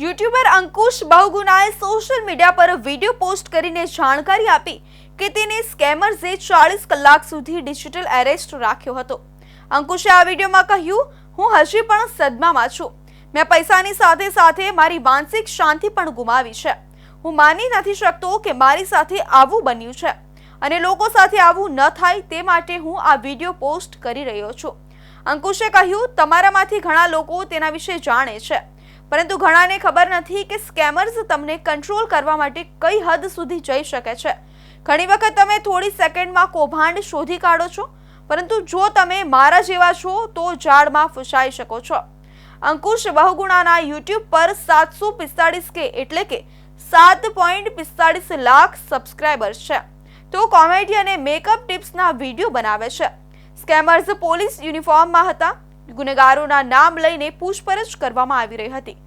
YouTuber અંકુશ બહુગુણાએ social media પર video post કરીને જાણકારી આપી કે તેને સ્કેમર્સે 40 કલાક સુધી ડિજિટલ એરેસ્ટ રાખ્યો હતો। અંકુશે આ વિડીયોમાં કહ્યું, હું હજી પણ સદમામાં છું। મેં પૈસાની સાથે સાથે મારી માનસિક શાંતિ પણ ગુમાવી છે। હું માની નથી શકતો કે મારી સાથે આવું બન્યું છે અને લોકો સાથે આવું ન થાય તે માટે હું આ વિડીયો પોસ્ટ કરી રહ્યો છું। અંકુશે કહ્યું, તમારામાંથી ઘણા લોકો તેના વિશે જાણે છે, પરંતુ ઘણાને ખબર નથી કે સ્કેમર્સ તમને કંટ્રોલ કરવા માટે કઈ હદ સુધી જઈ શકે છે। ઘણી વખત તમે થોડી સેકન્ડમાં કૌભાંડ શોધી કાઢો છો, પરંતુ જો તમે મારા જેવા છો તો જાળમાં ફસાઈ શકો છો। અંકુશ બહુગુણાના યુટ્યુબ પર 745K એટલે કે 7.45 લાખ સબસ્ક્રાઇબર્સ છે। તો કોમેડી અને મેકઅપ ટિપ્સના વિડીયો બનાવે છે। સ્કેમર્સ પોલીસ યુનિફોર્મમાં હતા। ગુનેગારોના નામ લઈને પૂછપરછ કરવામાં આવી રહી હતી।